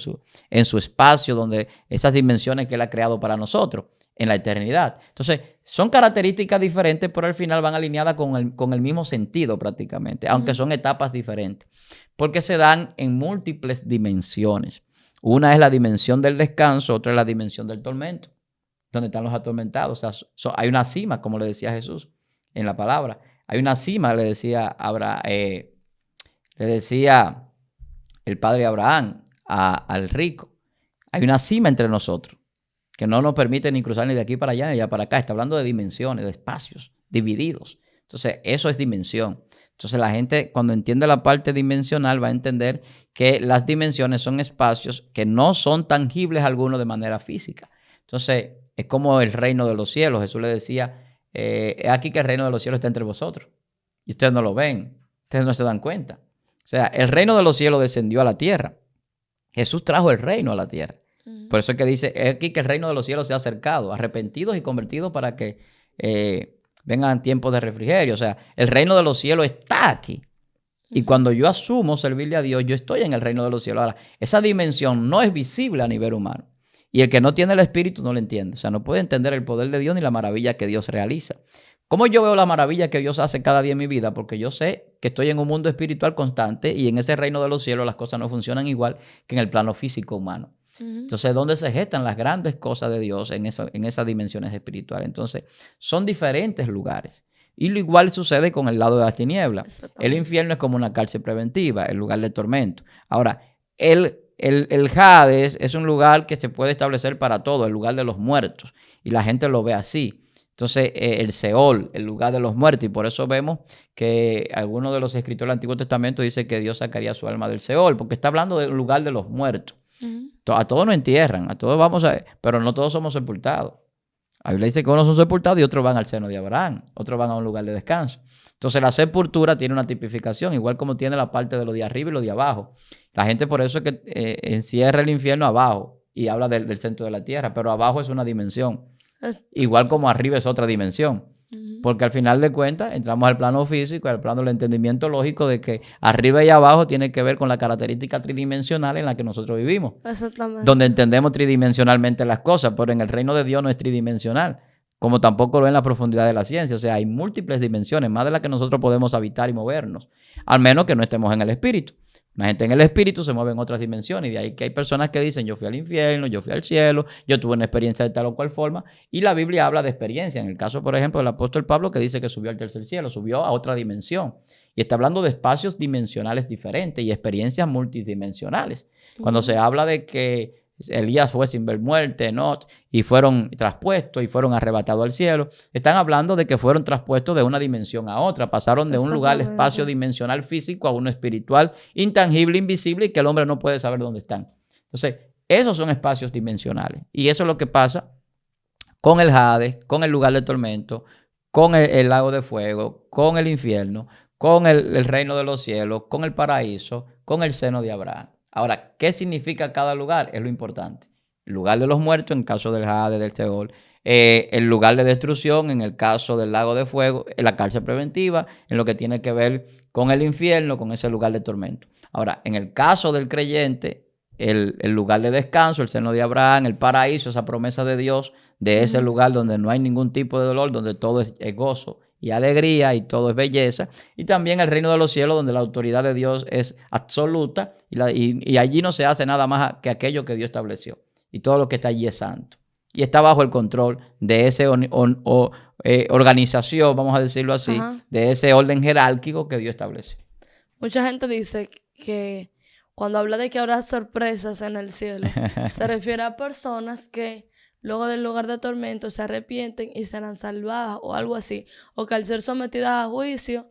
S3: en su espacio, donde esas dimensiones que Él ha creado para nosotros en la eternidad. Entonces, son características diferentes, pero al final van alineadas con el mismo sentido prácticamente, aunque son etapas diferentes, porque se dan en múltiples dimensiones. Una es la dimensión del descanso, otra es la dimensión del tormento, donde están los atormentados. O sea, hay una cima, como le decía Jesús en la palabra. Hay una cima, le decía el padre Abraham al rico. Hay una cima entre nosotros que no nos permite ni cruzar ni de aquí para allá ni de allá para acá. Está hablando de dimensiones, de espacios divididos. Entonces, eso es dimensión. Entonces, la gente cuando entiende la parte dimensional va a entender que las dimensiones son espacios que no son tangibles algunos de manera física. Entonces, es como el reino de los cielos. Jesús le decía, aquí que el reino de los cielos está entre vosotros. Y ustedes no lo ven, ustedes no se dan cuenta. O sea, el reino de los cielos descendió a la tierra. Jesús trajo el reino a la tierra. Por eso es que dice, es aquí que el reino de los cielos se ha acercado, arrepentidos y convertidos para que vengan tiempos de refrigerio. O sea, el reino de los cielos está aquí. Y cuando yo asumo servirle a Dios, yo estoy en el reino de los cielos. Ahora, esa dimensión no es visible a nivel humano. Y el que no tiene el Espíritu no lo entiende. O sea, no puede entender el poder de Dios ni la maravilla que Dios realiza. ¿Cómo yo veo la maravilla que Dios hace cada día en mi vida? Porque yo sé que estoy en un mundo espiritual constante y en ese reino de los cielos las cosas no funcionan igual que en el plano físico humano. Entonces, ¿dónde se gestan las grandes cosas de Dios en esas dimensiones espirituales? Entonces, son diferentes lugares. Y lo igual sucede con el lado de las tinieblas. El infierno es como una cárcel preventiva, el lugar de tormento. Ahora, el Hades es un lugar que se puede establecer para todo, el lugar de los muertos. Y la gente lo ve así. Entonces, el Seol, el lugar de los muertos. Y por eso vemos que algunos de los escritores del Antiguo Testamento dicen que Dios sacaría su alma del Seol, porque está hablando del lugar de los muertos. A todos nos entierran, a todos vamos pero no todos somos sepultados. La Biblia dice que unos son sepultados y otros van al seno de Abraham, otros van a un lugar de descanso. Entonces la sepultura tiene una tipificación, igual como tiene la parte de lo de arriba y lo de abajo. La gente por eso es que encierra el infierno abajo y habla del centro de la tierra, pero abajo es una dimensión, igual como arriba es otra dimensión. Porque al final de cuentas entramos al plano físico, al plano del entendimiento lógico de que arriba y abajo tiene que ver con la característica tridimensional en la que nosotros vivimos.
S2: Exactamente.
S3: Donde entendemos tridimensionalmente las cosas, pero en el reino de Dios no es tridimensional, como tampoco lo es en la profundidad de la ciencia. O sea, hay múltiples dimensiones, más de las que nosotros podemos habitar y movernos, al menos que no estemos en el espíritu. La gente en el espíritu se mueve en otras dimensiones y de ahí que hay personas que dicen yo fui al infierno, yo fui al cielo, yo tuve una experiencia de tal o cual forma y la Biblia habla de experiencia. En el caso, por ejemplo, del apóstol Pablo que dice que subió al tercer cielo, subió a otra dimensión y está hablando de espacios dimensionales diferentes y experiencias multidimensionales. Cuando se habla de que Elías fue sin ver muerte, y fueron traspuestos y fueron arrebatados al cielo. Están hablando de que fueron traspuestos de una dimensión a otra. Pasaron de un lugar, espacio dimensional físico, a uno espiritual, intangible, invisible, y que el hombre no puede saber dónde están. Entonces, esos son espacios dimensionales. Y eso es lo que pasa con el Hades, con el lugar del tormento, con el lago de fuego, con el infierno, con el reino de los cielos, con el paraíso, con el seno de Abraham. Ahora, ¿qué significa cada lugar? Es lo importante. El lugar de los muertos, en el caso del Hades, del Seol. El lugar de destrucción, en el caso del lago de fuego. La cárcel preventiva, en lo que tiene que ver con el infierno, con ese lugar de tormento. Ahora, en el caso del creyente, el lugar de descanso, el seno de Abraham, el paraíso, esa promesa de Dios, de ese lugar donde no hay ningún tipo de dolor, donde todo es gozo y alegría y todo es belleza, y también el reino de los cielos donde la autoridad de Dios es absoluta y allí no se hace nada más que aquello que Dios estableció y todo lo que está allí es santo y está bajo el control de esa organización, vamos a decirlo así, de ese orden jerárquico que Dios estableció.
S2: Mucha gente dice que cuando habla de que habrá sorpresas en el cielo se refiere a personas que luego del lugar de tormento se arrepienten y serán salvadas o algo así. O que al ser sometidas a juicio,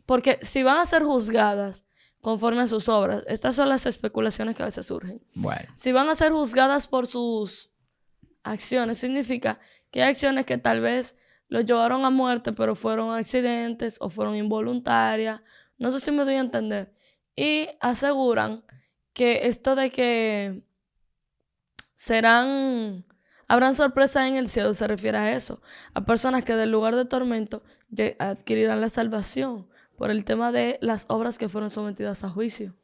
S2: porque si van a ser juzgadas conforme a sus obras, estas son las especulaciones que a veces surgen.
S3: Bueno.
S2: Si van a ser juzgadas por sus acciones, significa que hay acciones que tal vez los llevaron a muerte, pero fueron accidentes o fueron involuntarias. No sé si me doy a entender. Y aseguran que esto de que serán Habrán sorpresas en el cielo, se refiere a eso. A personas que del lugar de tormento adquirirán la salvación por el tema de las obras que fueron sometidas a juicio.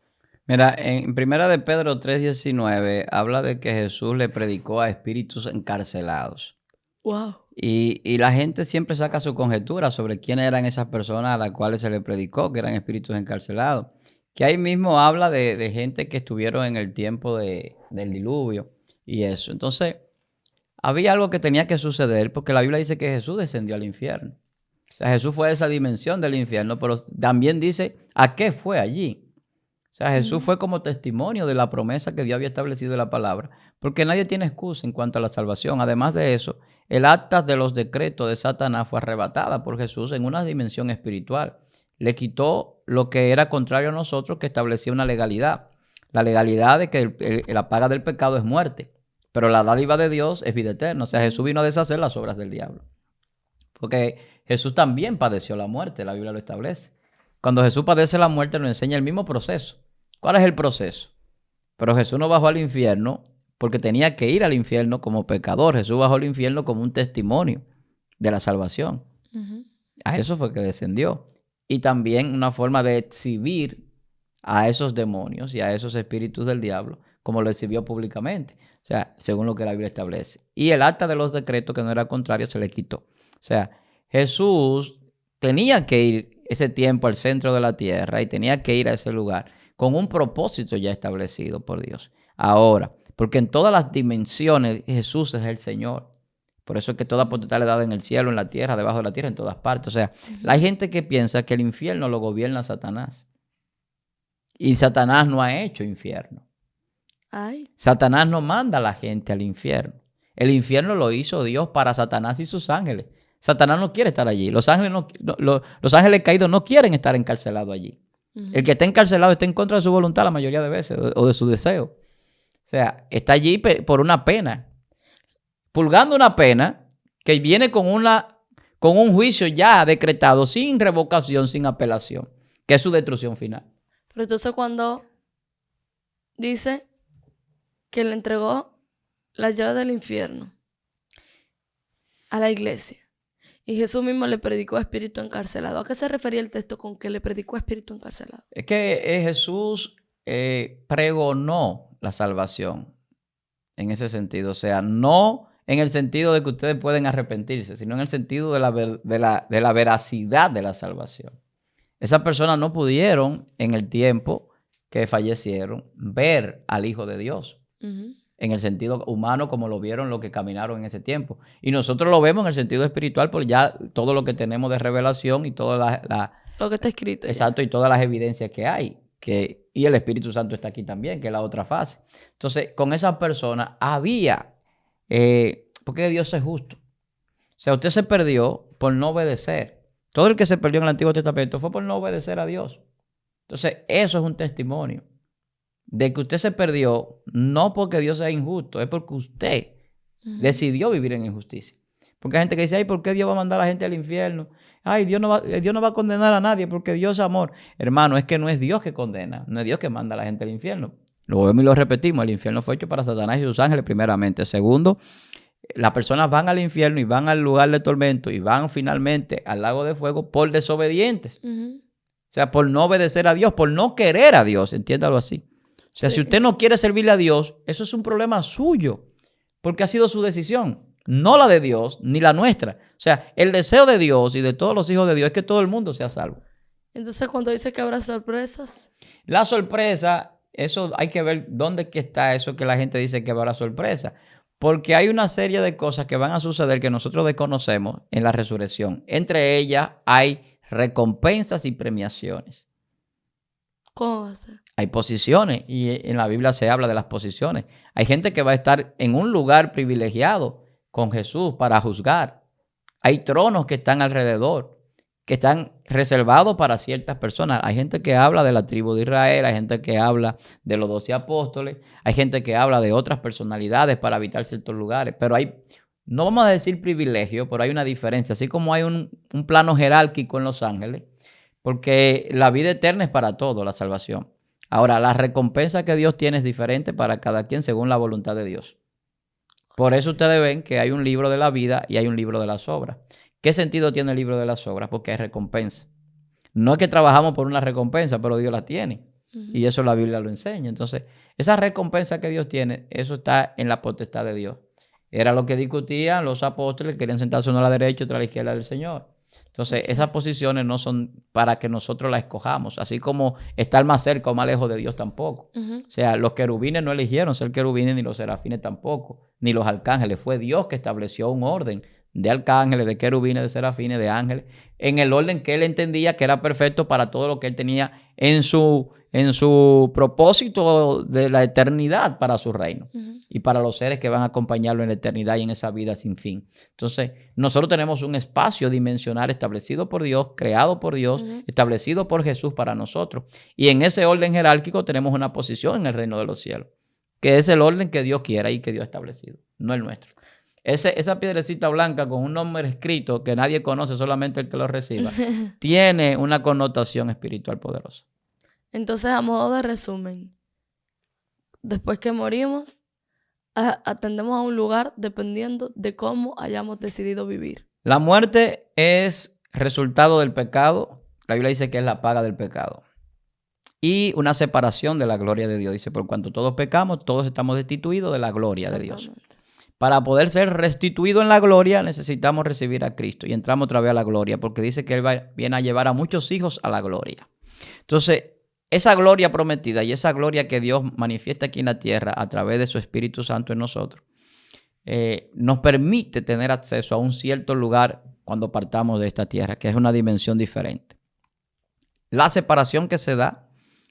S3: Mira, en Primera de Pedro 3:19 habla de que Jesús le predicó a espíritus encarcelados.
S2: Wow.
S3: Y la gente siempre saca su conjetura sobre quiénes eran esas personas a las cuales se le predicó, que eran espíritus encarcelados. Que ahí mismo habla de gente que estuvieron en el tiempo del diluvio y eso. Entonces, había algo que tenía que suceder porque la Biblia dice que Jesús descendió al infierno. O sea, Jesús fue a esa dimensión del infierno, pero también dice a qué fue allí. O sea, Jesús fue como testimonio de la promesa que Dios había establecido en la palabra, porque nadie tiene excusa en cuanto a la salvación. Además de eso, el acta de los decretos de Satanás fue arrebatada por Jesús en una dimensión espiritual. Le quitó lo que era contrario a nosotros, que establecía una legalidad. La legalidad de que la paga del pecado es muerte, pero la dádiva de Dios es vida eterna. O sea, Jesús vino a deshacer las obras del diablo. Porque Jesús también padeció la muerte, la Biblia lo establece. Cuando Jesús padece la muerte, nos enseña el mismo proceso. ¿Cuál es el proceso? Pero Jesús no bajó al infierno porque tenía que ir al infierno como pecador. Jesús bajó al infierno como un testimonio de la salvación. A eso fue que descendió. Y también una forma de exhibir a esos demonios y a esos espíritus del diablo, como lo exhibió públicamente. O sea, según lo que la Biblia establece. Y el acta de los decretos, que no era contrario, se le quitó. O sea, Jesús tenía que ir ese tiempo al centro de la tierra y tenía que ir a ese lugar con un propósito ya establecido por Dios. Ahora, porque en todas las dimensiones Jesús es el Señor. Por eso es que toda potestad le dada en el cielo, en la tierra, debajo de la tierra, en todas partes. O sea, hay gente que piensa que el infierno lo gobierna Satanás. Y Satanás no ha hecho infierno. Satanás no manda a la gente al infierno. El infierno lo hizo Dios para Satanás y sus ángeles. Satanás no quiere estar allí. Los ángeles caídos no quieren estar encarcelados allí. El que está encarcelado está en contra de su voluntad la mayoría de veces o de su deseo. O sea, está allí por una pena. Purgando una pena que viene con un juicio ya decretado, sin revocación, sin apelación, que es su destrucción final.
S2: Pero entonces cuando dice que le entregó la llave del infierno a la iglesia y Jesús mismo le predicó a espíritu encarcelado, ¿a qué se refería el texto con que le predicó a espíritu encarcelado?
S3: Es que Jesús pregonó la salvación en ese sentido. O sea, no en el sentido de que ustedes pueden arrepentirse, sino en el sentido de la veracidad de la salvación. Esas personas no pudieron, en el tiempo que fallecieron, ver al Hijo de Dios. En el sentido humano, como lo vieron los que caminaron en ese tiempo. Y nosotros lo vemos en el sentido espiritual por ya todo lo que tenemos de revelación y toda
S2: lo que está escrito.
S3: Exacto, ya. Y todas las evidencias que hay. Y el Espíritu Santo está aquí también, que es la otra fase. Entonces, con esas personas había, porque Dios es justo. O sea, usted se perdió por no obedecer. Todo el que se perdió en el Antiguo Testamento fue por no obedecer a Dios. Entonces, eso es un testimonio de que usted se perdió no porque Dios sea injusto, es porque usted decidió vivir en injusticia. Porque hay gente que dice, ay, ¿por qué Dios va a mandar a la gente al infierno? Ay, Dios no va a condenar a nadie porque Dios es amor. Hermano, es que no es Dios que condena, no es Dios que manda a la gente al infierno. Lo vemos y lo repetimos, el infierno fue hecho para Satanás y sus ángeles primeramente. Segundo, las personas van al infierno y van al lugar de tormento y van finalmente al lago de fuego por desobedientes. O sea, por no obedecer a Dios, por no querer a Dios, entiéndalo así. O sea, si usted no quiere servirle a Dios, eso es un problema suyo, porque ha sido su decisión, no la de Dios ni la nuestra. O sea, el deseo de Dios y de todos los hijos de Dios es que todo el mundo sea salvo.
S2: Entonces, cuando dice que habrá sorpresas.
S3: La sorpresa, eso hay que ver dónde que está eso que la gente dice que habrá sorpresa. Porque hay una serie de cosas que van a suceder que nosotros desconocemos en la resurrección. Entre ellas hay recompensas y premiaciones.
S2: ¿Cómo va a ser?
S3: Hay posiciones y en la Biblia se habla de las posiciones. Hay gente que va a estar en un lugar privilegiado con Jesús para juzgar. Hay tronos que están alrededor, que están reservados para ciertas personas. Hay gente que habla de la tribu de Israel, hay gente que habla de los 12 apóstoles, hay gente que habla de otras personalidades para habitar ciertos lugares. Pero no vamos a decir privilegio, pero hay una diferencia. Así como hay un plano jerárquico en los ángeles, porque la vida eterna es para todos, la salvación. Ahora, la recompensa que Dios tiene es diferente para cada quien según la voluntad de Dios. Por eso ustedes ven que hay un libro de la vida y hay un libro de las obras. ¿Qué sentido tiene el libro de las obras? Porque hay recompensa. No es que trabajamos por una recompensa, pero Dios la tiene. Y eso la Biblia lo enseña. Entonces, esa recompensa que Dios tiene, eso está en la potestad de Dios. Era lo que discutían los apóstoles, querían sentarse uno a la derecha y otro a la izquierda del Señor. Entonces, esas posiciones no son para que nosotros las escojamos, así como estar más cerca o más lejos de Dios tampoco. O sea, los querubines no eligieron ser querubines, ni los serafines tampoco, ni los arcángeles. Fue Dios que estableció un orden de arcángeles, de querubines, de serafines, de ángeles, en el orden que él entendía que era perfecto para todo lo que él tenía en su propósito de la eternidad para su reino y para los seres que van a acompañarlo en la eternidad y en esa vida sin fin. Entonces, nosotros tenemos un espacio dimensional establecido por Dios, creado por Dios, establecido por Jesús para nosotros. Y en ese orden jerárquico tenemos una posición en el reino de los cielos, que es el orden que Dios quiera y que Dios ha establecido, no el nuestro. Esa piedrecita blanca con un nombre escrito que nadie conoce, solamente el que lo reciba, tiene una connotación espiritual poderosa.
S2: Entonces, a modo de resumen, después que morimos, atendemos a un lugar dependiendo de cómo hayamos decidido vivir.
S3: La muerte es resultado del pecado. La Biblia dice que es la paga del pecado. Y una separación de la gloria de Dios. Dice, por cuanto todos pecamos, todos estamos destituidos de la gloria de Dios. Para poder ser restituido en la gloria, necesitamos recibir a Cristo. Y entramos otra vez a la gloria, porque dice que Él viene a llevar a muchos hijos a la gloria. Entonces, esa gloria prometida y esa gloria que Dios manifiesta aquí en la tierra a través de su Espíritu Santo en nosotros, nos permite tener acceso a un cierto lugar cuando partamos de esta tierra, que es una dimensión diferente. La separación que se da,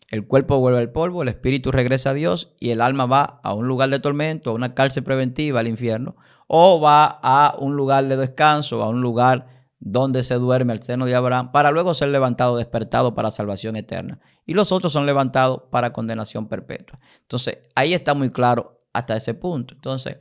S3: el cuerpo vuelve al polvo, el espíritu regresa a Dios y el alma va a un lugar de tormento, a una cárcel preventiva, al infierno, o va a un lugar de descanso, a un lugar donde se duerme al seno de Abraham, para luego ser levantado, despertado para salvación eterna. Y los otros son levantados para condenación perpetua. Entonces, ahí está muy claro hasta ese punto. Entonces,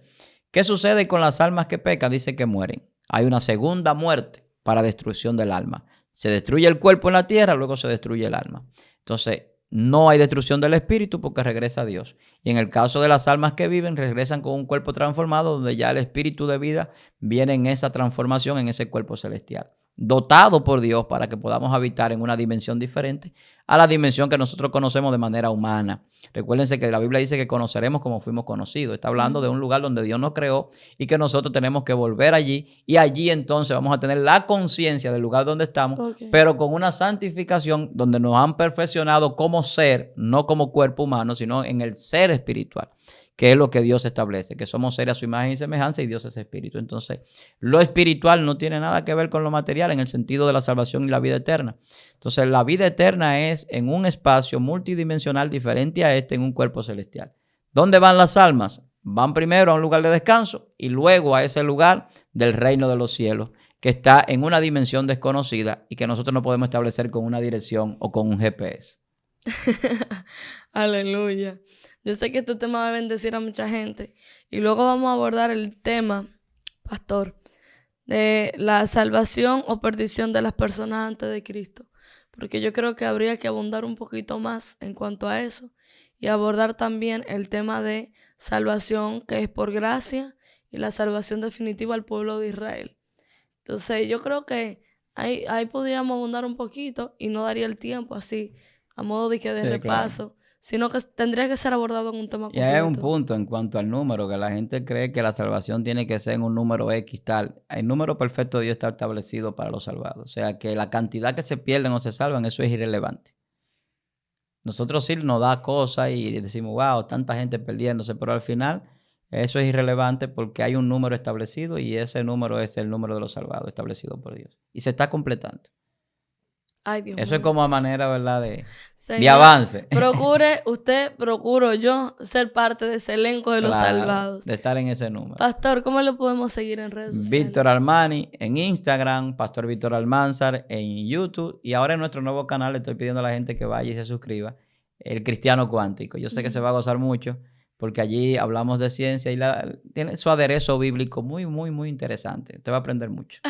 S3: ¿qué sucede con las almas que pecan? Dice que mueren. Hay una segunda muerte para destrucción del alma. Se destruye el cuerpo en la tierra, luego se destruye el alma. Entonces, no hay destrucción del espíritu porque regresa a Dios. Y en el caso de las almas que viven, regresan con un cuerpo transformado donde ya el espíritu de vida viene en esa transformación, en ese cuerpo celestial, dotado por Dios para que podamos habitar en una dimensión diferente a la dimensión que nosotros conocemos de manera humana. Recuérdense que la Biblia dice que conoceremos como fuimos conocidos. Está hablando de un lugar donde Dios nos creó y que nosotros tenemos que volver allí, y allí entonces vamos a tener la conciencia del lugar donde estamos, pero con una santificación donde nos han perfeccionado como ser, no como cuerpo humano, sino en el ser espiritual, que es lo que Dios establece, que somos seres a su imagen y semejanza y Dios es espíritu. Entonces, lo espiritual no tiene nada que ver con lo material en el sentido de la salvación y la vida eterna. Entonces, la vida eterna es en un espacio multidimensional diferente a este, en un cuerpo celestial. ¿Dónde van las almas? Van primero a un lugar de descanso y luego a ese lugar del reino de los cielos, que está en una dimensión desconocida y que nosotros no podemos establecer con una dirección o con un GPS.
S2: Aleluya. Yo sé que este tema va a bendecir a mucha gente. Y luego vamos a abordar el tema, pastor, de la salvación o perdición de las personas antes de Cristo. Porque yo creo que habría que abundar un poquito más en cuanto a eso. Y abordar también el tema de salvación que es por gracia y la salvación definitiva al pueblo de Israel. Entonces yo creo que ahí podríamos abundar un poquito y no daría el tiempo así, a modo de que de repaso. Claro. Sino que tendría que ser abordado en un tema completo.
S3: Y hay un punto en cuanto al número, que la gente cree que la salvación tiene que ser en un número X tal. El número perfecto de Dios está establecido para los salvados. O sea, que la cantidad que se pierden o se salvan, eso es irrelevante. Nosotros sí nos da cosas y decimos, wow, tanta gente perdiéndose, pero al final eso es irrelevante porque hay un número establecido y ese número es el número de los salvados establecido por Dios. Y se está completando.
S2: Ay, Dios
S3: Eso
S2: mío.
S3: es como a manera, ¿verdad?,
S2: Señor,
S3: de avance.
S2: Procuro yo ser parte de ese elenco de los salvados.
S3: De estar en ese número.
S2: Pastor, ¿cómo lo podemos seguir en redes sociales?
S3: Víctor Armani en Instagram, Pastor Víctor Almanzar en YouTube. Y ahora en nuestro nuevo canal le estoy pidiendo a la gente que vaya y se suscriba, El Cristiano Cuántico. Yo sé que se va a gozar mucho porque allí hablamos de ciencia y tiene su aderezo bíblico muy, muy, muy interesante. Usted va a aprender mucho.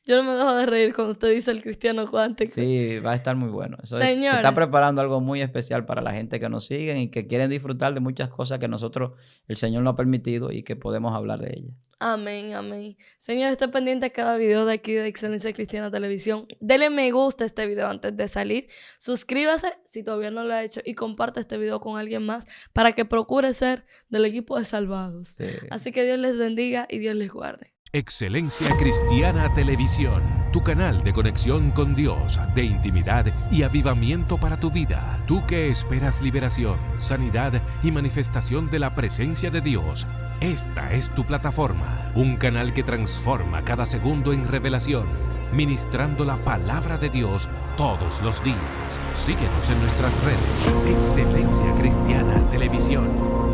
S2: Yo no me dejo de reír cuando usted dice el cristiano cuántico.
S3: Sí, va a estar muy bueno. Se
S2: Señores.
S3: está preparando algo muy especial para la gente que nos sigue y que quieren disfrutar de muchas cosas que el Señor nos ha permitido y que podemos hablar de ellas.
S2: Amén, amén. Señor, esté pendiente a cada video de aquí de Excelencia Cristiana Televisión. Dele me gusta a este video antes de salir. Suscríbase si todavía no lo ha hecho y comparte este video con alguien más para que procure ser del equipo de salvados.
S3: Sí.
S2: Así que Dios les bendiga y Dios les guarde.
S1: Excelencia Cristiana Televisión, tu canal de conexión con Dios, de intimidad y avivamiento para tu vida. Tú que esperas liberación, sanidad y manifestación de la presencia de Dios. Esta es tu plataforma, un canal que transforma cada segundo en revelación, ministrando la palabra de Dios todos los días. Síguenos en nuestras redes. Excelencia Cristiana Televisión.